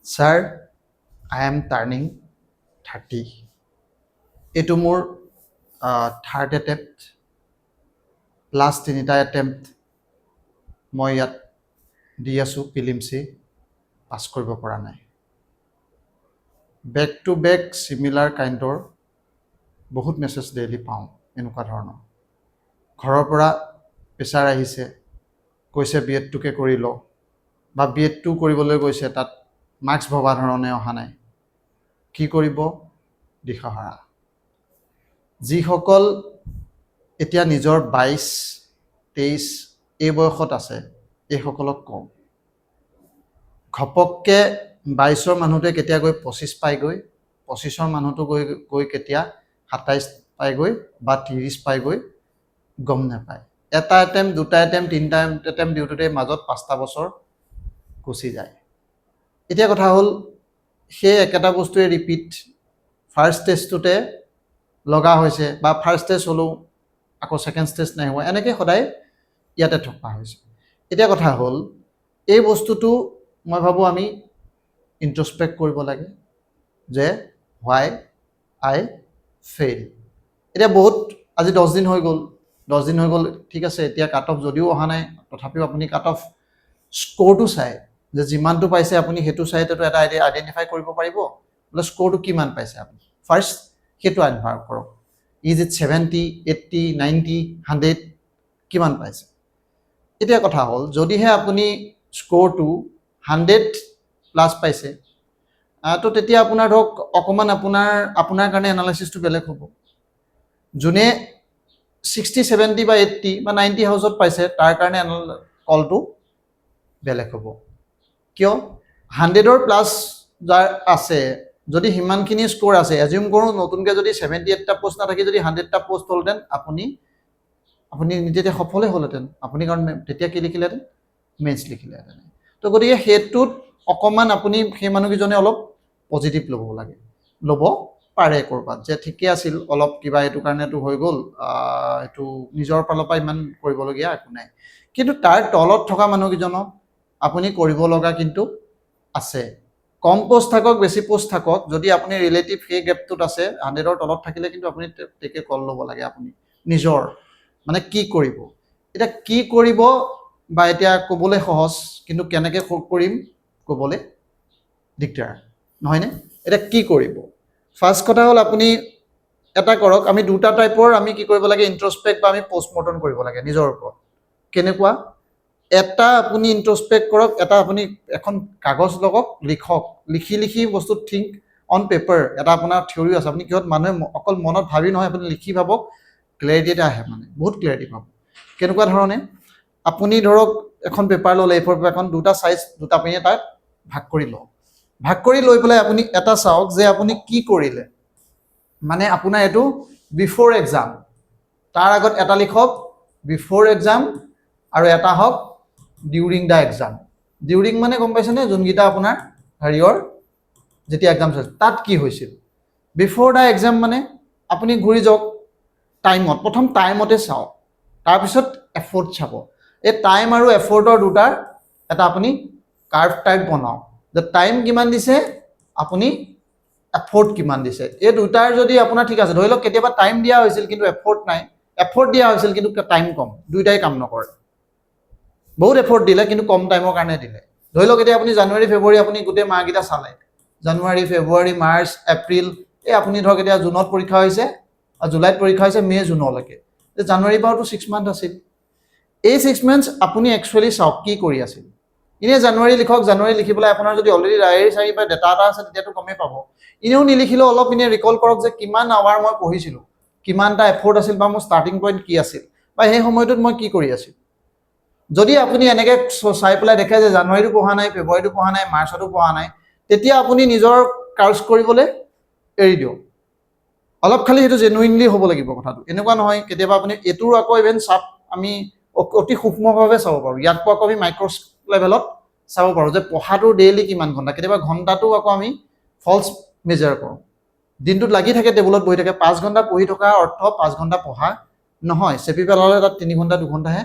Sir, I am turning 30. এইটো মোৰ third attempt plus 3টা এটেম্প্ট মই ইয়াত দি আছোঁ প্ৰিলিমছি পাছ কৰিব পৰা নাই। বেক টু বেক চিমিলাৰ কাইণ্ডৰ বহুত মেছেজ ডেইলি পাওঁ এনেকুৱা ধৰণৰ। ঘৰৰ পৰা প্ৰেছাৰ আহিছে, কৈছে বি এডটোকে কৰি লওঁ, বা বি এডটো কৰিবলৈ গৈছে, তাত মাৰ্কছ ভবা ধৰণে অহা নাই। কি কৰিব? দিশহাৰা। যিসকল এতিয়া নিজৰ 22-23 এই বয়সত আছে, এইসকলক কওঁ, ঘপককৈ 22ৰ মানুহটোৱে কেতিয়া গৈ 25 পাইগৈ, 25ৰ মানুহটো গৈ কেতিয়া 27 পাইগৈ বা 30 পাইগৈ গম নাপায়। এটা এটেম্প, দুটা এটেম্প, 3টা এটেম্প দিওঁতে মাজত 5টা বছৰ গুচি যায়। এতিয়া কথা হ'ল, সেই একেটা বস্তুৱে ৰিপিট ফাৰ্ষ্ট ষ্টেজটোতে লগা হৈছে, বা ফাৰ্ষ্ট ষ্টেজ হ'লেও আকৌ ছেকেণ্ড ষ্টেজ নাই হোৱা, এনেকৈ সদায় ইয়াতে থকা হৈছে। এতিয়া কথা হ'ল, এই বস্তুটো মই ভাবোঁ আমি ইণ্ট্ৰস্পেক্ট কৰিব লাগে যে হোৱাই আই ফেইল। এতিয়া বহুত আজি 10 দিন হৈ গ'ল, ঠিক আছে। এতিয়া কাট অফ যদিও অহা নাই, তথাপিও আপুনি কাট অফ স্ক'ৰটো চাই, যে যিমানটো পাইছে আপুনি সেইটো চাইতো এটা আইডেণ্টিফাই কৰিব পাৰিব, বোলে স্ক'ৰটো কিমান পাইছে আপুনি। ফাৰ্ষ্ট সেইটো আইডেণ্টিফাই কৰক। ইজ ইট 70, 80, 90, 100 কিমান পাইছে। এতিয়া কথা হ'ল, যদিহে আপুনি স্ক'ৰটো 100+ পাইছে, তো তেতিয়া আপোনাৰ ধৰক অকণমান আপোনাৰ কাৰণে এনালাইচিছটো বেলেগ হ'ব। যোনে 60, 70 বা 80 বা 90 হাউচত পাইছে, তাৰ কাৰণে কলটো বেলেগ হ'ব। কিয়? 100+ যাৰ আছে, যদি সিমানখিনি স্ক'ৰ আছে, এজিউম কৰোঁ নতুনকৈ যদি 78টা পোষ্ট নাথাকি যদি 100টা পোষ্ট হ'লহেঁতেন, আপুনি তেতিয়া সফলেই হ'লহেঁতেন। আপুনি কাৰণ তেতিয়া কি লিখিলেহেঁতেন? মেইনছ লিখিলেহেঁতেন। তো গতিকে সেইটোত অকণমান আপুনি সেই মানুহকেইজনে অলপ পজিটিভ ল'ব পাৰে ক'ৰবাত, যে ঠিকে আছিল, অলপ কিবা এইটো কাৰণেতো হৈ গ'ল, এইটো নিজৰ ফালৰ পৰা ইমান কৰিবলগীয়া একো নাই। কিন্তু তাৰ তলত থকা মানুহকেইজনক আপুনি কৰিব লগা কিন্তু আছে। কম পোষ্ট থাকক, বেছি পোষ্ট থাকক, যদি আপুনি ৰিলেটিভ সেই গেপটোত আছে, 100ৰ তলত থাকিলে কিন্তু আপুনি তেকে কল ল'ব লাগে। আপুনি নিজৰ মানে কি কৰিব, এতিয়া কি কৰিব বা এতিয়া ক'বলৈ সহজ, কিন্তু কেনেকৈ কৰিম ক'বলৈ দিগদাৰ, নহয়নে? এতিয়া কি কৰিব? ফাৰ্ষ্ট কথা হ'ল, আপুনি এটা কৰক, আমি দুটা টাইপৰ আমি কি কৰিব লাগে, ইণ্ট্ৰস্পেক্ট বা আমি পষ্টমৰ্টম কৰিব লাগে নিজৰ ওপৰত। কেনেকুৱা? এটা আপুনি ইণ্ট্ৰস্পেক্ট কৰক, এটা আপুনি এখন কাগজ লওক, লিখি বস্তু থিংক অন পেপাৰ। এটা আপোনাৰ থিয়ৰিও আছে, আপুনি কিহত মানুহে অকল মনত ভাবি নহয়, আপুনি লিখি ভাবক, ক্লেৰিটি এটা আহে, মানে বহুত ক্লেৰিটি পাব। কেনেকুৱা ধৰণে? আপুনি ধৰক এখন পেপাৰ ল'লে, A4 পেপাৰখন দুটা চাইজ, দুটা আপুনি তাত ভাগ কৰি লওক। ভাগ কৰি লৈ পেলাই আপুনি এটা চাওক যে আপুনি কি কৰিলে, মানে আপোনাৰ এইটো বিফ'ৰ এক্সাম, তাৰ আগত এটা লিখক বিফ'ৰ এক্সাম, আৰু এটা হওক ডিউৰিং দ্য এক্সাম। ডিউৰিং মানে গম পাইছেনে, যোনকেইটা আপোনাৰ হেৰিয়ৰ যেতিয়া এক্সাম চাইছে তাত কি হৈছিল। বিফ'ৰ দ্য এক্সাম মানে আপুনি ঘূৰি যাওক টাইমত, প্ৰথম টাইমতে চাওক, তাৰপিছত এফৰ্ট চাব। এই টাইম আৰু এফৰ্টৰ দুটাৰ এটা আপুনি কাৰ্ভ টাইপ বনাওক, যে টাইম কিমান দিছে, আপুনি এফৰ্ট কিমান দিছে। এই দুটাৰ যদি আপোনাৰ ঠিক আছে, ধৰি লওক কেতিয়াবা টাইম দিয়া হৈছিল কিন্তু এফৰ্ট নাই, এফৰ্ট দিয়া হৈছিল কিন্তু টাইম কম, দুইটাই কাম নকৰে। বহুত এফৰ্ট দিলে কিন্তু কম টাইমৰ কাৰণে দিলে। ধৰি লওক এতিয়া আপুনি জানুৱাৰী ফেব্ৰুৱাৰী আপুনি গোটেই মাহকেইটা চালে, জানুৱাৰী ফেব্ৰুৱাৰী মাৰ্চ এপ্ৰিল, এই আপুনি ধৰক এতিয়া জুনত পৰীক্ষা হৈছে, জুলাইত পৰীক্ষা হৈছে, জুনলৈকে, জানুৱাৰীৰ পৰাতো 6 মান্থ আছিল। এই 6 মান্থছ আপুনি একচুৱেলি চাওক কি কৰি আছিল। এনেই জানুৱাৰী লিখক, জানুৱাৰী লিখি পেলাই আপোনাৰ যদি অলৰেডি ডায়েৰী চাৰি বা ডেটা এটা আছে তেতিয়াতো গমেই পাব। এনেও নিলিখিলেও অলপ এনেই ৰিকল কৰক যে কিমান আৱাৰ মই পঢ়িছিলোঁ, কিমানটা এফৰ্ট আছিল, বা মোৰ ষ্টাৰ্টিং পইণ্ট কি আছিল, বা সেই সময়টোত মই কি কৰি আছিলোঁ। যদি আপুনি এনেকৈ চাই পেলাই দেখে যে জানুৱাৰীটো পঢ়া নাই, ফেব্ৰুৱাৰীটো পঢ়া নাই, মাৰ্চতো পঢ়া নাই, তেতিয়া আপুনি নিজৰ কাৰ্চ কৰিবলৈ এৰি দিয়ক। অলপ খালি সেইটো জেনুইনলি হ'ব লাগিব কথাটো, এনেকুৱা নহয় কেতিয়াবা আপুনি এইটোৰ আকৌ ইভেন চাপ আমি অতি সূক্ষ্মভাৱে চাব পাৰোঁ। ইয়াতকৈ আকৌ আমি মাইক্ৰ' লেভেলত চাব পাৰোঁ যে পঢ়াটো ডেইলি কিমান ঘণ্টা, কেতিয়াবা ঘণ্টাটো আকৌ আমি ফল্ছ মেজাৰ কৰোঁ। দিনটোত লাগি থাকে, টেবুলত বহি থাকে, 5 ঘণ্টা পঢ়ি থকা অৰ্থ 5 ঘণ্টা পঢ়া নহয়, চেপি পেলালে তাত 3 ঘণ্টা 2 ঘণ্টাহে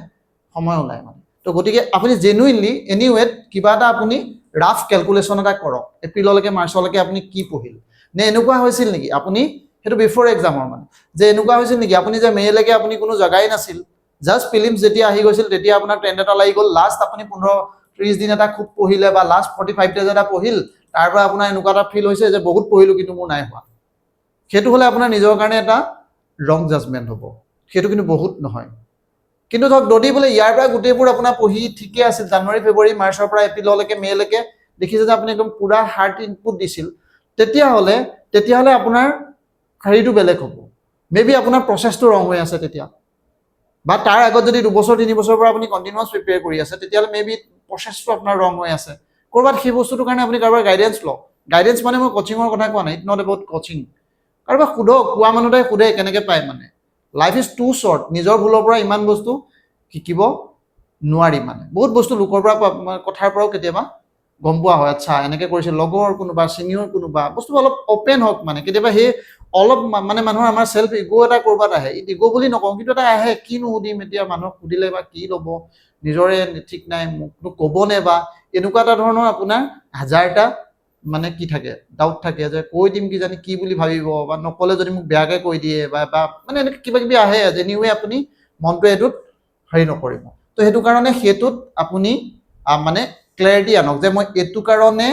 সময় ওলায় মানে। তো গতিকে আপুনি জেনুইনলি এনিৱেত কিবা এটা আপুনি ৰাফ কেলকুলেশ্যন এটা কৰক এপ্ৰিললৈকে মাৰ্চলৈকে আপুনি কি পঢ়িল নে এনেকুৱা হৈছিল নেকি আপুনি সেইটো বিফৰ এক্সামৰ মানে যে এনেকুৱা হৈছিল নেকি আপুনি যে মে'লৈকে আপুনি কোনো জগাই নাছিল জাষ্ট ফিলিমছ যেতিয়া আহি গৈছিল তেতিয়া আপোনাৰ ট্ৰেণ্ড এটা লাগি গ'ল লাষ্ট আপুনি 15-30 দিন এটা খুব পঢ়িলে বা লাষ্ট 45 ডেজ এটা পঢ়িল তাৰ পৰা আপোনাৰ এনেকুৱা এটা ফিল হৈছে যে বহুত পঢ়িলোঁ কিন্তু মোৰ নাই হোৱা সেইটো হ'লে আপোনাৰ নিজৰ কাৰণে এটা ৰং জাজমেণ্ট হ'ব সেইটো কিন্তু বহুত নহয় কিন্তু ধৰক যদি বোলে ইয়াৰ পৰা গোটেইবোৰ আপোনাৰ পঢ়ি ঠিকে আছিল জানুৱাৰী ফেব্ৰুৱাৰী মাৰ্চৰ পৰা এপ্ৰিললৈকে মে'লৈকে দেখিছে যে আপুনি একদম পুৰা হাৰ্ড ইনপুট দিছিল তেতিয়াহ'লে আপোনাৰ হেৰিটো বেলেগ হ'ব মেবি আপোনাৰ প্ৰচেছটো ৰং হৈ আছে তেতিয়া বা তাৰ আগত যদি 2 বছৰ 3 বছৰৰ পৰা আপুনি কণ্টিনিউৱাছ প্ৰিপেয়াৰ কৰি আছে তেতিয়াহ'লে মেবি প্ৰচেছটো আপোনাৰ ৰং হৈ আছে ক'ৰবাত সেই বস্তুটোৰ কাৰণে আপুনি কাৰোবাৰ গাইডেঞ্চ লওক গাইডেঞ্চ মানে মই কোচিঙৰ কথা কোৱা নাই ইট নট এবাউট কোচিং কাৰোবাক সোধক কোৱা মানুহতে সোধে কেনেকৈ পায় মানে লাইফ ইজ টু শ্বৰ্ট নিজৰ ভুলৰ পৰা ইমান বস্তু শিকিব নোৱাৰি মানে বহুত বস্তু লোকৰ পৰা কথাৰ পৰাও কেতিয়াবা গম পোৱা হয় আচ্ছা এনেকৈ কৰিছে লগৰ কোনোবা চিনিয়ৰ কোনোবা বস্তু অলপ অ'পেন হওক মানে কেতিয়াবা সেই অলপ মানে মানুহৰ আমাৰ চেল্ফ ইগ' এটা ক'ৰবাত আহে ইগ' বুলি নকওঁ কিন্তু এটা আহে কিনো সুধিম এতিয়া মানুহক সুধিলে বা কি ল'ব নিজৰে ঠিক নাই মোকনো ক'বনে বা এনেকুৱা এটা ধৰণৰ আপোনাৰ হাজাৰটা মানে কি থাকে ডাউট থাকে যে কৈ দিম কি জানি কি বুলি ভাবিব বা নক'লে যদি মোক বেয়াকৈ কৈ দিয়ে বা মানে এনেকৈ কিবা কিবি আহে যেনিৱে আপুনি মনটো এইটোত হেৰি নকৰিব তো সেইটো কাৰণে সেইটোত আপুনি মানে ক্লেৰিটি আনক যে মই এইটো কাৰণে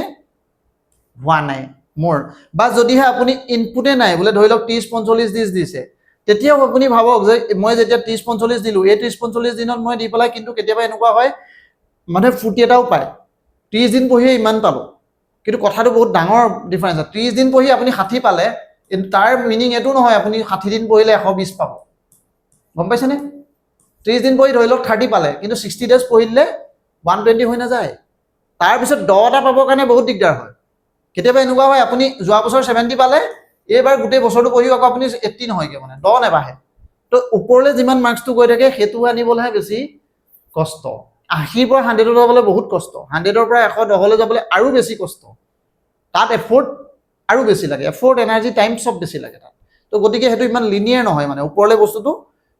হোৱা নাই মোৰ বা যদিহে আপুনি ইনপুটে নাই বোলে ধৰি লওক 30-45 দিন দিছে তেতিয়াও আপুনি ভাবক যে মই যেতিয়া 30-45 দিলোঁ এই 30-45 দিনত মই দি পেলাই কিন্তু কেতিয়াবা এনেকুৱা হয় মানুহে ফূৰ্তি এটাও পায় 30 দিন পঢ়িয়ে ইমান পালোঁ কিন্তু কথাটো বহুত ডাঙৰ ডিফাৰেঞ্চ আছে 30 দিন পঢ়ি আপুনি 60 পালে তাৰ মিনিং এইটো নহয় আপুনি 60 দিন পঢ়িলে 120 পাব গম পাইছেনে 30 দিন পঢ়ি ধৰি লওক 30 পালে কিন্তু 60 ডেজ পঢ়িলে 120 হৈ নাযায় তাৰপিছত 10টা পাবৰ কাৰণে বহুত দিগদাৰ হয় কেতিয়াবা এনেকুৱা হয় আপুনি যোৱা বছৰ 70 পালে এইবাৰ গোটেই বছৰটো পঢ়িও আকৌ আপুনি 80 নহয়গৈ মানে 10 নেবাঢ়ে তো ওপৰলৈ যিমান মাৰ্কছটো গৈ থাকে সেইটো আনিবলৈহে বেছি কষ্ট 80ৰ পৰা 100 যাবলৈ বহুত কষ্ট 100ৰ পৰা 110লৈ যাবলৈ আৰু বেছি কষ্ট তাত এফৰ্ট আৰু বেছি লাগে এফৰ্ট এনাৰ্জি টাইম চব বেছি লাগে তাত তো গতিকে সেইটো ইমান লিনিয়াৰ নহয় মানে ওপৰলৈ বস্তুটো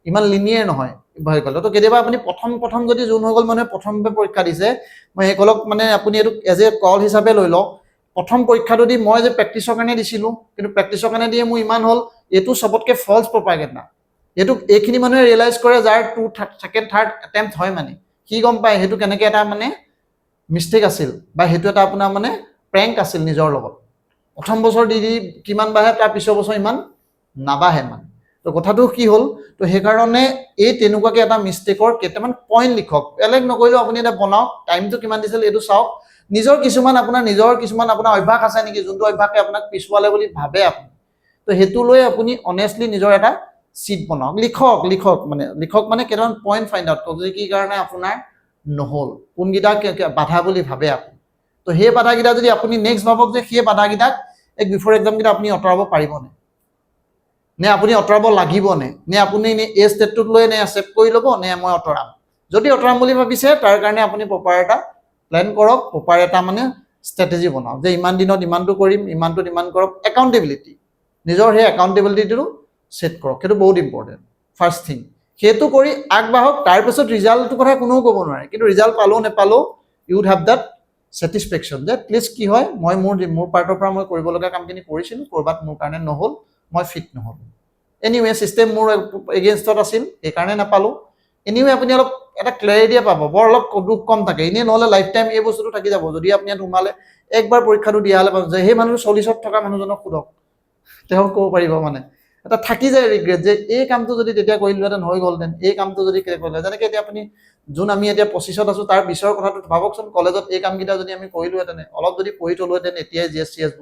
ইমান লিনিয়াৰ নহয় হৈ গ'ল তো কেতিয়াবা আপুনি প্ৰথম যদি জুন হৈ গ'ল মানে প্ৰথমতে পৰীক্ষা দিছে মই সেইসকলক মানে আপুনি এইটো এজ এ কল হিচাপে লৈ লওক প্ৰথম পৰীক্ষাটো দি মই যে প্ৰেক্টিছৰ কাৰণে দিছিলোঁ কিন্তু প্ৰেক্টিছৰ কাৰণে দিয়ে মোৰ ইমান হ'ল এইটো চবতকৈ ফল্ছ প্ৰপাগেণ্ডা এইটো এইখিনি মানুহে ৰিয়েলাইজ কৰে যাৰ ছেকেণ্ড থাৰ্ড এটেম্পট হয় মানে সি গম পায় সেইটো কেনেকৈ এটা মানে মিষ্টেক আছিল বা সেইটো এটা আপোনাৰ মানে প্ৰেংক আছিল নিজৰ লগত প্ৰথম বছৰ দি কিমান বাঢ়ে তাৰ পিছৰ বছৰ ইমান নাবাঢ়ে মানে তো কথাটো কি হ'ল তো সেইকাৰণে এই তেনেকুৱাকৈ এটা মিষ্টেকৰ কেইটামান পইণ্ট লিখক বেলেগ নকৰিলেও আপুনি এটা বনাওক টাইমটো কিমান দিছিল এইটো চাওক নিজৰ কিছুমান আপোনাৰ অভ্যাস আছে নেকি যোনটো অভ্যাসে আপোনাক পিছুৱালে বুলি ভাবে আপুনি তো সেইটো লৈ আপুনি অনেষ্টলি নিজৰ এটা চিট বনাওক লিখক মানে কেইটামান পইণ্ট ফাইণ্ড আউট কৰক যে কি কাৰণে আপোনাৰ নহ'ল কোনকেইটা বাধা বুলি ভাবে আপুনি তো সেই বাধাকেইটা যদি আপুনি নেক্সট ভাবক যে সেই বাধাকেইটাক এক বিফৰ এক্সামকেইটা আপুনি আঁতৰাব পাৰিবনে নে আপুনি আঁতৰাব লাগিবনে নে আপুনি এই ষ্টেটটোত লৈ নে একচেপ্ট কৰি ল'ব নে মই আঁতৰাম যদি আঁতৰাম বুলি ভাবিছে তাৰ কাৰণে আপুনি প্ৰপাৰ এটা প্লেন কৰক প্ৰপাৰ এটা মানে ষ্ট্ৰেটেজি বনাওক যে ইমান দিনত ইমানটো কৰিম ইমানটোত ইমান কৰক একাউণ্টেবিলিটি নিজৰ সেই একাউণ্টেবিলিটিটো ছেট কৰক সেইটো বহুত ইম্পৰ্টেণ্ট ফাৰ্ষ্ট থিং সেইটো কৰি আগবাঢ়ক তাৰপিছত ৰিজাল্টটোৰ কথা কোনেও ক'ব নোৱাৰে কিন্তু ৰিজাল্ট পালেও নেপালেও you would have that satisfaction যে প্লিজ কি হয় মই মোৰ পাৰ্টৰ পৰা মই কৰিব লগা কামখিনি কৰিছিলোঁ ক'ৰবাত মোৰ কাৰণে নহ'ল মই ফিট নহ'লোঁ এনিৱে ছিষ্টেম মোৰ এগেইনষ্টত আছিল সেইকাৰণে নাপালোঁ এনিৱে আপুনি অলপ এটা ক্লেৰিটিয়ে পাব বৰ অলপ দুখ কম থাকে এনেই নহ'লে লাইফ টাইম এই বস্তুটো থাকি যাব যদি আপুনি ইয়াত সোমালে একবাৰ পৰীক্ষাটো দিয়া হ'লে যে সেই মানুহটো 40ত থকা মানুহজনক সোধক তেওঁ ক'ব পাৰিব মানে এটা থাকি যায় ৰিগ্ৰেট যে এই কামটো যদি তেতিয়া কৰিলোহেঁতেন হৈ গ'লহেঁতেন এই কামটো যদি কৰিলে যেনেকৈ এতিয়া আপুনি যোন আমি এতিয়া 25ত আছোঁ তাৰ পিছৰ কথাটো ভাবকচোন কলেজত এই কামকেইটা যদি আমি কৰিলোহেঁতেন অলপ যদি পঢ়ি থলোহেঁতেন এতিয়াই GS-CS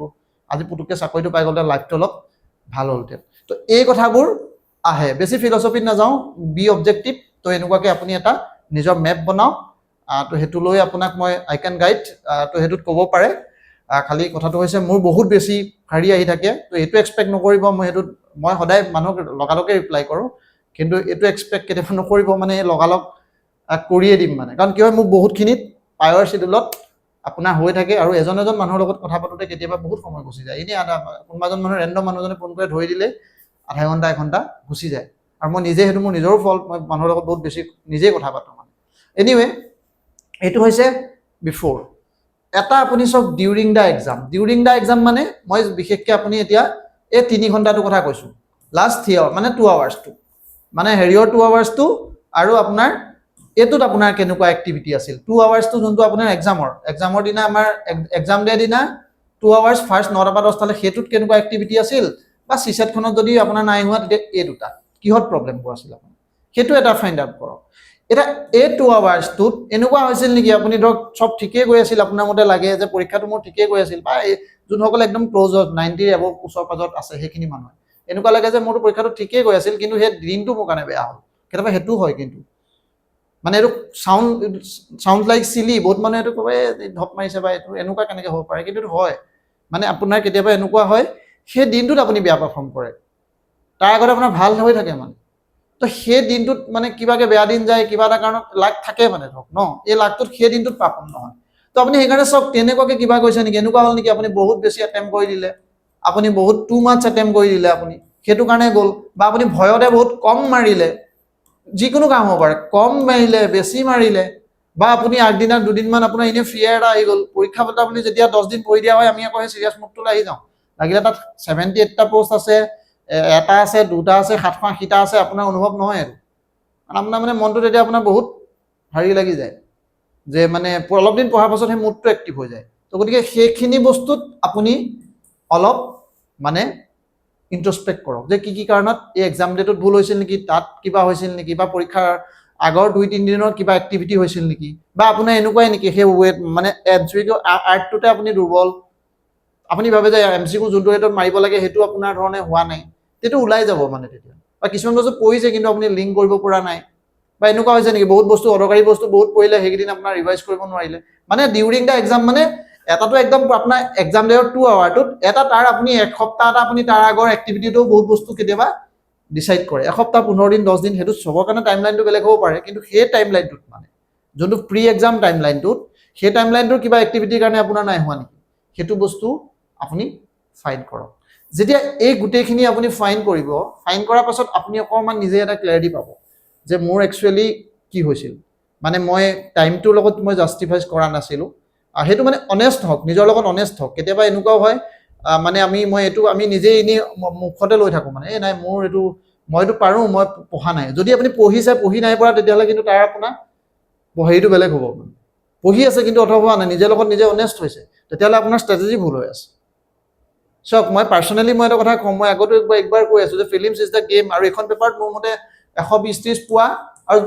আজি পুতুককৈ চাকৰিটো পাই গ'লে লাইফটো অলপ ভাল হ'লহেঁতেন তো এই কথাবোৰ আহে বেছি ফিলচফিত নাযাওঁ বি অবজেক্টিভ তো এনেকুৱাকৈ আপুনি এটা নিজৰ মেপ বনাওক তো সেইটো লৈ আপোনাক মই আই কেন গাইড তো সেইটোত ক'ব পাৰে খালি কথাটো হৈছে মোৰ বহুত বেছি শাৰী আহি থাকে তো এইটো এক্সপেক্ট নকৰিব মই সদায় মানুহক লগালগে ৰিপ্লাই কৰোঁ কিন্তু এইটো এক্সপেক্ট কেতিয়াবা নকৰিব মানে লগালগ কৰিয়ে দিম মানে কাৰণ কি হয় মোক বহুতখিনিত প্ৰায়ৰ চিডিউলত আপোনাৰ হৈ থাকে আৰু এজন মানুহৰ লগত কথা পাতোঁতে কেতিয়াবা বহুত সময় গুচি যায় এনেই কোনোবা এজন মানুহ ৰেণ্ডম মানুহজনে ফোন কৰি ধৰি দিলে আধা ঘণ্টা এঘণ্টা গুচি যায় আৰু মই নিজে সেইটো মোৰ নিজৰো ফল্ট মই মানুহৰ লগত বহুত বেছি নিজেই কথা পাতোঁ মানে এনিৱে এইটো হৈছে বিফৰ এটা আপুনি চাওক ডিউৰিং দ্য এক্সাম মানে মই বিশেষকৈ আপুনি এতিয়া এই 3 ঘণ্টাটোৰ কথা কৈছোঁ লাষ্ট 3 আৱাৰ মানে 2 আৱাৰ্ছটো মানে হেৰিয়ৰ 2 আৱাৰ্ছটো আৰু আপোনাৰ এইটোত আপোনাৰ কেনেকুৱা এক্টিভিটি আছিল 2 আৱাৰ্ছটো যোনটো আপোনাৰ এক্সামৰ দিনা আমাৰ এক্সাম ডে দিনা 2 আৱাৰ্ছ ফাৰ্ষ্ট 9টা পৰা 10টালৈ সেইটোত কেনেকুৱা এক্টিভিটি আছিল বা চিছেটখনত যদি আপোনাৰ নাই হোৱা তেতিয়া এই দুটা কিহত প্ৰব্লেমবোৰ আছিল আপোনাৰ সেইটো এটা ফাইণ্ড আউট কৰক এটা এই 2 আৱাৰ্ছটোত এনেকুৱা হৈছিল নেকি আপুনি ধৰক সব ঠিকেই গৈ আছিল আপোনাৰ মতে লাগে যে পৰীক্ষাটো মোৰ ঠিকেই গৈ আছিল বা যোনসকল একদম ক্লোজত 90 এবভ ওচৰ পাজত আছে সেইখিনি মানুহ এনেকুৱা লাগে যে মোৰতো পৰীক্ষাটো ঠিকেই গৈ আছিল কিন্তু সেই দিনটো মোৰ কাৰণে বেয়া হ'ল কেতিয়াবা সেইটো হয় কিন্তু মানে এইটো সাউন্ড লাইক সিলি বহুত মানুহে এইটো কয় ধপ মাৰিছে বা এইটো এনেকুৱা কেনেকৈ হ'ব পাৰে কিন্তু হয় মানে আপোনাৰ কেতিয়াবা এনেকুৱা হয় সেই দিনটোত আপুনি বেয়া পাৰফৰ্ম কৰে তাৰ আগতে আপোনাৰ ভাল হৈ থাকে মানে তো সেই দিনটোত মানে কিবাকে বেয়া দিন যায় কিবা এটা কাৰণত লাগ থাকে মানে ধৰক ন এই লাগটোত সেই দিনটোত পাৰফৰ্ম নহয় তো আপুনি সেইকাৰণে চব তেনেকুৱাকে কিবা কৈছে নেকি এনেকুৱা হ'ল নেকি আপুনি বহুত বেছি এটেম্প কৰি দিলে আপুনি বহুত টু মাছ এটেম্প কৰি দিলে আপুনি সেইটো কাৰণে গ'ল বা আপুনি ভয়তে বহুত কম মাৰিলে যিকোনো কাম হ'ব পাৰে কম মাৰিলে বেছি মাৰিলে বা আপুনি আগদিনা দুদিনমান আপোনাৰ এনেই ফিয়াৰ এটা আহি গ'ল পৰীক্ষা পতা আপুনি যেতিয়া 10 দিন পঢ়ি দিয়া হয় আমি আকৌ সেই চিৰিয়াছ মুডটোলৈ আহি যাওঁ লাগিলে তাত 78টা পোষ্ট আছে এটা আছে দুটা আছে 780টা আছে আপোনাৰ অনুভৱ নহয় আৰু আপোনাৰ মানে মনটো তেতিয়া আপোনাৰ বহুত হাৰি লাগি যায় যে মানে অলপ দিন পঢ়াৰ পাছত সেই মুডটো এক্টিভ হৈ যায় তো গতিকে সেইখিনি বস্তুত আপুনি অলপ মানে ইন্ট্ৰস্পেক্ট কৰক যে কি কাৰণত এই এক্সাম ডেটত ভুল হৈছিল নেকি তাত কিবা হৈছিল নেকি বা পৰীক্ষাৰ আগৰ 2-3 দিনৰ কিবা এক্টিভিটি হৈছিল নেকি বা আপোনাৰ এনেকুৱাই নেকি সেই ৱেট মানে এমচিকিউ আৰ্টটোতে আপুনি দুৰ্বল আপুনি ভাবে যে এমচিকিউ যোনটো ৰেটত মাৰিব লাগে সেইটো আপোনাৰ ধৰণে হোৱা নাই সেইটো ওলাই যাব মানে তেতিয়া বা কিছুমান বস্তু পঢ়িছে কিন্তু আপুনি লিংক কৰিব পৰা নাই বা এনেকুৱা হৈছে নেকি বহুত বস্তু অদৰকাৰী বস্তু বহুত পঢ়িলে সেইকেইদিন আপোনাৰ ৰিভাইজ কৰিব নোৱাৰিলে মানে ডিউৰিং দ্য এক্সাম মানে এটাতো একদম আপোনাৰ এক্সাম ডেৰ 2 আৱাৰটোত এটা তাৰ আপুনি এসপ্তাহ এটা আপুনি তাৰ আগৰ এক্টিভিটিটো বহুত বস্তু কেতিয়াবা ডিসাইড কৰে এসপ্তাহ 15 দিন 10 দিন সেইটো সবৰ কাৰণে টাইমলাইনটো বেলেগ হ'ব পাৰে কিন্তু সেই টাইমলাইনটোত মানে যোনটো প্ৰি এক্সাম টাইমলাইনটোত সেই টাইমলাইনটোৰ কিবা এক্টিভিটিৰ কাৰণে আপোনাৰ নাই হোৱা নেকি সেইটো বস্তু আপুনি ফাইন কৰক যেতিয়া এই গোটেইখিনি আপুনি ফাইন কৰিব ফাইন কৰাৰ পাছত আপুনি অকণমান নিজে এটা ক্লিয়াৰিটি পাব যে মোৰ একচুৱেলি কি হৈছিল মানে মই টাইমটোৰ লগত মই জাষ্টিফাইজ কৰা নাছিলোঁ সেইটো মানে অনেষ্ট হওক নিজৰ লগত অনেষ্ট হওক কেতিয়াবা এনেকুৱাও হয় মানে আমি নিজেই এনেই মুখতে লৈ থাকোঁ মানে এই নাই মোৰ এইটো মইতো পাৰোঁ মই পঢ়া নাই যদি আপুনি পঢ়ি নাই পৰা তেতিয়াহ'লে কিন্তু তাৰ আপোনাৰ হেৰিটো বেলেগ হ'ব পঢ়ি আছে কিন্তু অৰ্থ হোৱা নাই নিজৰ লগত নিজে অনেষ্ট হৈছে তেতিয়াহ'লে আপোনাৰ ষ্ট্ৰেটেজি ভুল হৈ আছে চাওক মই পাৰ্চনেলি মই এটা কথা কওঁ মই আগতো একবাৰ কৈ আছোঁ যে ফিলিমছ ইজ দ্য গেম আৰু এখন পেপাৰত মোৰ মতে 120-30 পোৱা আৰু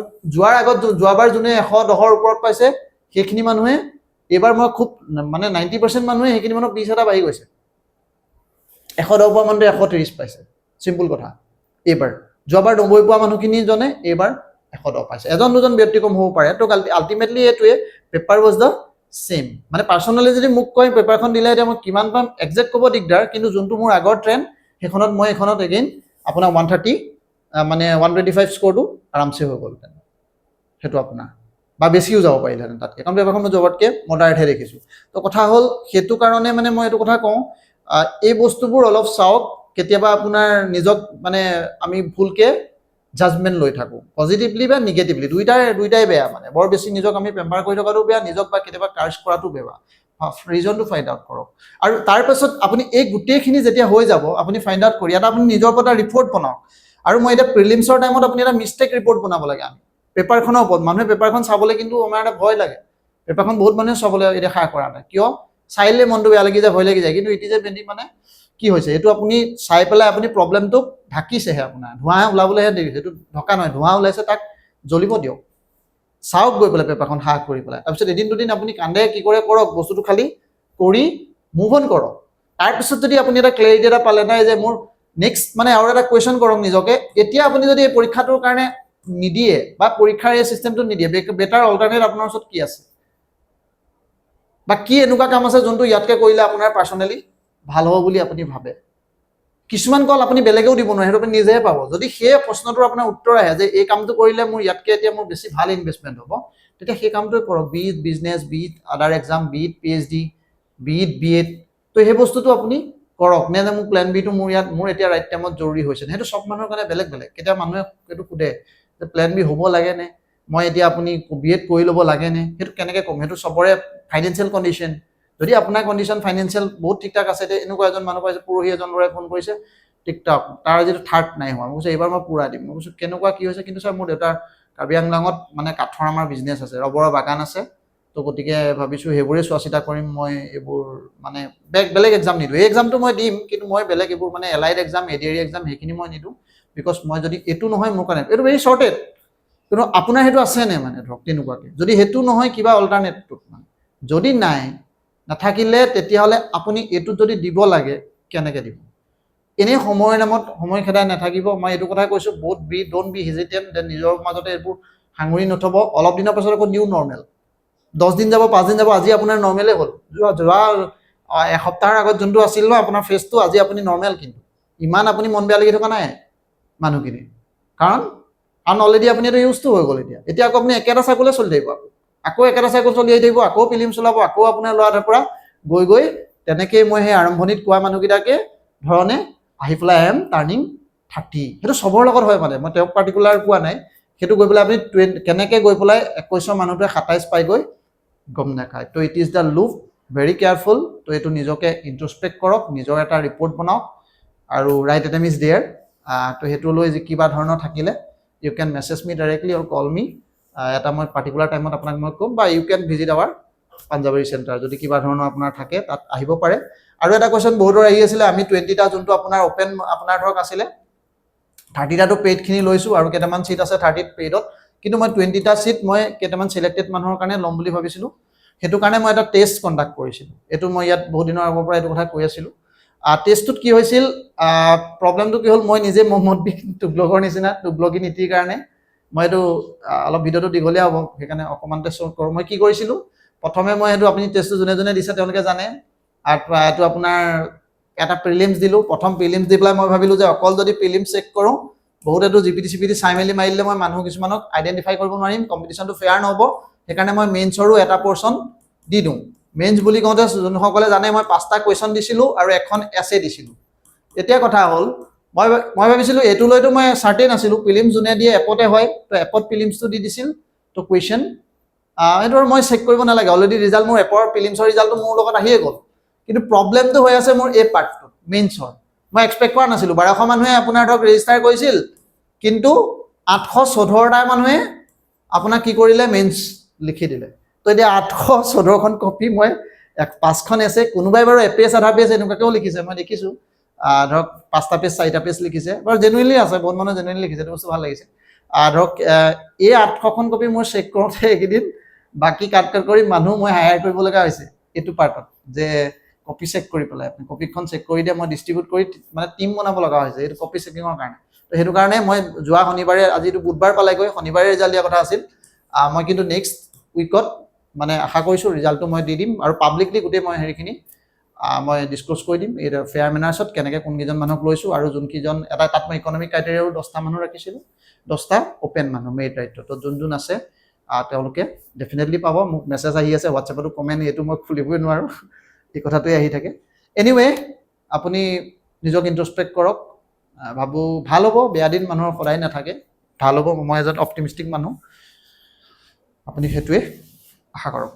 যোৱাবাৰ যোনে 110ৰ ওপৰত পাইছে সেইখিনি মানুহে এইবাৰ মই খুব মানে 90% মানুহে সেইখিনি মানুহ 20 এটা বাঢ়ি গৈছে 110 পোৱা মানুহে 130 পাইছে চিম্পল কথা এইবাৰ যোৱাবাৰ 90 পোৱা মানুহখিনি জনে এইবাৰ 110 পাইছে এজন দুজন ব্যক্তিক্ৰম হ'ব পাৰে তো আল্টিমেটলি এইটোৱে পেপাৰ ৱাজ দ্য সেম মানে পাৰ্চনেলি যদি মোক কয় পেপাৰখন দিলে এতিয়া মই কিমান পাম একজেক্ট ক'ব দিগদাৰ কিন্তু যোনটো মোৰ আগৰ ট্ৰেণ্ড সেইখনত মই এখনত এগেইন আপোনাৰ 130 মানে 125 স্ক'ৰটো আৰামছে হৈ গ'ল সেইটো আপোনাৰ বা বেছিও যাব পাৰিলেহেঁতেন তাতকৈ কাৰণ পেপাৰখন মই জবতকৈ মডাৰেটহে দেখিছোঁ তো কথা হ'ল সেইটো কাৰণে মানে মই এইটো কথা কওঁ এই বস্তুবোৰ অলপ চাওক কেতিয়াবা আপোনাৰ নিজক মানে আমি ভুলকৈ জাজমেণ্ট লৈ থাকোঁ পজিটিভলি বা নিগেটিভলি দুইটাই বেয়া মানে বৰ বেছি নিজক আমি পেম্পাৰ কৰি থকাটো বেয়া নিজক বা কেতিয়াবা কাৰ্চ কৰাটো বেয়া ৰিজনটো ফাইণ্ড আউট কৰক আৰু তাৰপাছত আপুনি এই গোটেইখিনি যেতিয়া হৈ যাব আপুনি ফাইণ্ড আউট কৰি এটা আপুনি নিজৰ ওপৰত ৰিপৰ্ট বনাওক আৰু মই এতিয়া প্ৰিলিমছৰ টাইমত আপুনি এটা মিষ্টেক ৰিপৰ্ট বনাব লাগে আমি পেপাৰখনৰ ওপৰত মানুহে পেপাৰখন চাবলৈ কিন্তু আমাৰ এটা ভয় লাগে পেপাৰখন বহুত মানুহে চাবলৈ এতিয়া সাহ কৰা নাই কিয় চাইলে মনটো বেয়া লাগি যায় ভয় লাগি যায় কিন্তু ইট ইজ এ ভেৰি মানে কি হৈছে এইটো আপুনি চাই পেলাই আপুনি প্ৰব্লেমটোক ঢাকিছেহে আপোনাৰ ধোঁৱা ওলাবলৈহে দেৰি সেইটো ঢকা নহয় ধোঁৱা ওলাইছে তাক জ্বলিব দিয়ক চাওক গৈ পেলাই পেপাৰখন সাহ কৰি পেলাই তাৰপিছত এদিন দুদিন আপুনি কান্দে কি কৰে কৰক বস্তুটো খালি কৰি মুভ অন কৰক তাৰপিছত যদি আপুনি এটা ক্লেৰিটি এটা পালে নাই যে মোৰ নেক্সট মানে আৰু এটা কুৱেশ্যন কৰক নিজকে এতিয়া আপুনি যদি এই পৰীক্ষাটোৰ কাৰণে নিদিয়ে বা পৰীক্ষাৰ এই চিষ্টেমটো নিদিয়ে বেটাৰ অল্টাৰনেট আপোনাৰ ওচৰত কি আছে বা কি এনেকুৱা কাম আছে যোনটো ইয়াতকৈ কৰিলে আপোনাৰ পাৰ্চনেলি ভাল হ'ব বুলি আপুনি ভাবে কিছুমান কল আপুনি বেলেগেও দিব নোৱাৰে সেইটো আপুনি নিজেহে পাব যদি সেই প্ৰশ্নটোৰ আপোনাৰ উত্তৰ আহে যে এই কামটো কৰিলে মোৰ ইয়াতকৈ এতিয়া মোৰ বেছি ভাল ইনভেষ্টমেণ্ট হ'ব তেতিয়া সেই কামটোৱে কৰক be it business be it other exam be it PhD be it BEd তো সেই বস্তুটো আপুনি কৰক নে যে মোৰ প্লেন বিটো মোৰ এতিয়া ৰাইট টাইমত জৰুৰী হৈছে সেইটো চব মানুহৰ কাৰণে বেলেগ বেলেগ কেতিয়া মানুহে এইটো সোধে যে প্লেন বি হ'ব লাগে নে মই এতিয়া আপুনি BEd কৰি ল'ব লাগে নে সেইটো কেনেকৈ ক'ম সেইটো চবৰে ফাইনেন্সিয়েল কণ্ডিশ্যন যদি আপোনাৰ কণ্ডিশ্যন ফাইনেন্সিয়েল বহুত ঠিক ঠাক আছে, এতিয়া এনেকুৱা এজন মানুহ পাইছে, পৰহি এজন ল'ৰাই ফোন কৰিছে টিকটক, তাৰ যিটো থাৰ্ড নাই হোৱা, মই কৈছোঁ এইবাৰ মই পূৰা দিম। মই কৈছোঁ কেনেকুৱা কি হৈছে, কিন্তু ছাৰ মোৰ দেউতাৰ কাৰ্বি আংলঙত মানে কাঠৰ আমাৰ বিজনেছ আছে, ৰবৰৰ বাগান আছে, তো গতিকে ভাবিছোঁ সেইবোৰেই চোৱা চিতা কৰিম, মই এইবোৰ মানে বেলেগ এক্সাম নিদিওঁ। এই এক্সামটো মই দিম, কিন্তু মই বেলেগ এইবোৰ মানে এলাইড এক্সাম, এডিআৰি এক্সাম সেইখিনি মই নিদিওঁ, বিকজ মই যদি এইটো নহয় মোৰ কাৰণে এইটো ভেৰি শ্বৰ্টেড, কিন্তু আপোনাৰ সেইটো আছেনে মানে ধৰক তেনেকুৱাকৈ, যদি সেইটো নহয় কিবা অল্টাৰনেটিভ মানে, যদি নাই নাথাকিলে তেতিয়াহ'লে আপুনি এইটো যদি দিব লাগে কেনেকৈ দিব, এনেই সময়ৰ নামত সময় খেদাই নাথাকিব। মই এইটো কথা কৈছোঁ, ড'ন্ট বি হেজিটেণ্ট, দেন নিজৰ মাজতে এইবোৰ সাঙুৰি নথ'ব। অলপ দিনৰ পাছত আকৌ নিউ নৰ্মেল, 10 দিন যাব, 5 দিন যাব, আজি আপোনাৰ নৰ্মেলেই হ'ল। যোৱা এসপ্তাহৰ আগত যোনটো আছিল ন আপোনাৰ ফেচটো, আজি আপুনি নৰ্মেল, কিন্তু ইমান আপুনি মন বেয়া লাগি থকা নাই মানুহখিনি, কাৰণ অলৰেডি আপুনি এইটো ইউজটো হৈ গ'ল। এতিয়া আকৌ আপুনি একেটা চাইকলে চলি থাকিব, আকৌ একেটা চাইকেল চলি আহি থাকিব, আকৌ ফিল্ম চলাব, আকৌ আপোনাৰ ল'ৰাটোৰ পৰা গৈ তেনেকেই মই সেই আৰম্ভণিত কোৱা মানুহকেইটাকে ধৰণে আহি পেলাই আই এম টাৰ্ণিং 30, সেইটো চবৰ লগত হয় মানে, মই তেওঁক পাৰ্টিকুলাৰ কোৱা নাই, সেইটো গৈ পেলাই আপুনি কেনেকৈ গৈ পেলাই 21ৰ মানুহটোৱে 27 পাইগৈ গম নাখায়। তো it is the loop, very careful. তো এইটো নিজকে ইণ্ট্ৰস্পেক্ট কৰক, নিজৰ এটা ৰিপৰ্ট বনাওক, আৰু ৰাইট এটেম ইজ দেয়াৰ। তো সেইটো লৈ যে কিবা ধৰণৰ থাকিলে ইউ কেন মেছেজ মি ডাইৰেক্টলি অৰ কল মি, এটা মই পাৰ্টিকুলাৰ টাইমত আপোনাক মই ক'ম, বা ইউ কেন ভিজিট আৱাৰ পাঞ্জাৱাৰী চেণ্টাৰ, যদি কিবা ধৰণৰ আপোনাৰ থাকে তাত আহিব পাৰে। আৰু এটা কুৱেশ্যন বহুতৰ আহি আছিলে, আমি 20টা যোনটো আপোনাৰ অপেন আপোনাৰ ধৰক আছিলে, 30টাটো পেইডখিনি লৈছোঁ আৰু কেইটামান চিট আছে 30ত পেইডত, কিন্তু মই 20টা চিট মই কেইটামান চিলেক্টেড মানুহৰ কাৰণে ল'ম বুলি ভাবিছিলোঁ, সেইটো কাৰণে মই এটা টেষ্ট কণ্ডাক্ট কৰিছিলোঁ। এইটো মই ইয়াত বহুত দিনৰ আগৰ পৰা এইটো কথা কৈ আছিলোঁ। টেষ্টটোত কি হৈছিল, প্ৰব্লেমটো কি হ'ল, মই নিজে মহম্মদ বিন তুগলকৰ নিচিনা তুগলকি নীতিৰ কাৰণে মই এইটো অলপ ভিডিঅ'টো দীঘলীয়া হ'ব, সেইকাৰণে অকণমান টেষ্ট কৰোঁ। মই কি কৰিছিলোঁ, প্ৰথমে মই সেইটো আপুনি টেষ্টটো যোনে যোনে দিছে তেওঁলোকে জানে, আৰু এইটো আপোনাৰ এটা প্ৰিলিমছ দিলোঁ। প্ৰথম প্ৰিলিমছ দি পেলাই মই ভাবিলোঁ যে অকল যদি প্ৰিলিমছ চেক কৰোঁ, বহুতেতো জিপিটি চিপিটি চাই মেলি মাৰিলে মই মানুহ কিছুমানক আইডেণ্টিফাই কৰিব নোৱাৰিম, কম্পিটিশ্যনটো ফেয়াৰ নহ'ব, সেইকাৰণে মই মেইনছৰো এটা পৰ্চন দি দিওঁ। মেইনছ বুলি কওঁতে যোনসকলে জানে মই 5টা কুৱেশ্যন দিছিলোঁ আৰু এখন এছে দিছিলোঁ। এতিয়া কথা হ'ল, মই ভাবিছিলোঁ এইটো লৈতো মই চাৰ্টেইন আছিলোঁ, প্ৰিলিমছ যোনে দিয়ে এপতে হয়, তো এপত প্ৰিলিমছটো দি দিছিল, তো কুৱেশ্যন এইটো আৰু মই চেক কৰিব নালাগে, অলৰেডি ৰিজাল্ট মোৰ এপৰ প্ৰিলিমছৰ ৰিজাল্টটো মোৰ লগত আহিয়ে গ'ল। কিন্তু প্ৰব্লেমটো হৈ আছে মোৰ এই পাৰ্টটোত, মেইনছৰ। মই এক্সপেক্ট কৰা নাছিলোঁ, 1200 মানুহে আপোনাৰ ধৰক ৰেজিষ্টাৰ কৰিছিল, কিন্তু 814টা মানুহে আপোনাক কি কৰিলে, মেইনছ লিখি দিলে। তো এতিয়া 814খন কপি মই 5খন এছে, কোনোবাই বাৰু এপেজ আধা পেজ এনেকুৱাকৈও লিখিছে, মই দেখিছোঁ, ধৰক 5টা পেজ 4টা পেজ লিখিছে, বাৰু জেনুইনলি আছে, বহুত মানুহে জেনুইনলি লিখিছে, এইটো বস্তু ভাল লাগিছে। ধৰক এই 800খন কপি মই চেক কৰোঁতে এইকেইদিন বাকী কাট কৰি মানুহ মই হায়াৰ কৰিব লগা হৈছে এইটো পাৰ্টত, যে কপি চেক কৰি পেলাই আপুনি কপিখন চেক কৰি দিয়ে, মই ডিষ্ট্ৰিবিউট কৰি মানে টিম বনাব লগা হৈছে এইটো কপি চেকিঙৰ কাৰণে। তো সেইটো কাৰণে মই যোৱা শনিবাৰে, আজি এইটো বুধবাৰ পালেগৈ, শনিবাৰে ৰিজাল্ট দিয়া কথা আছিল। মই কিন্তু নেক্সট উইকত মানে আশা কৰিছোঁ ৰিজাল্টটো মই দি দিম, আৰু পাব্লিকলি গোটেই মই হেৰিখিনি মই ডিছক্ল'জ কৰি দিম, এই ফেয়াৰ মেনাৰ্ছত কেনেকৈ কোনকেইজন মানুহক লৈছোঁ, আৰু যোনকেইজন এটা তাত মই ইকনমিক ক্ৰাইটেৰিয়াৰো 10টা মানুহ ৰাখিছিলোঁ, 10টা অ'পেন মানুহ মেৰিট ৰাইটত। তো যোন আছে তেওঁলোকে ডেফিনেটলি পাব। মোক মেছেজ আহি আছে হোৱাটছএপতো, কমেণ্ট এইটো মই খুলিবই নোৱাৰোঁ, এই কথাটোৱে আহি থাকে। এনিৱে আপুনি নিজক ইণ্ট্ৰস্পেক্ট কৰক, ভাবোঁ ভাল হ'ব, বেয়া দিন মানুহৰ সদায় নাথাকে, ভাল হ'ব। মই এজন অপটিমিষ্টিক মানুহ, আপুনি সেইটোৱে আশা কৰক।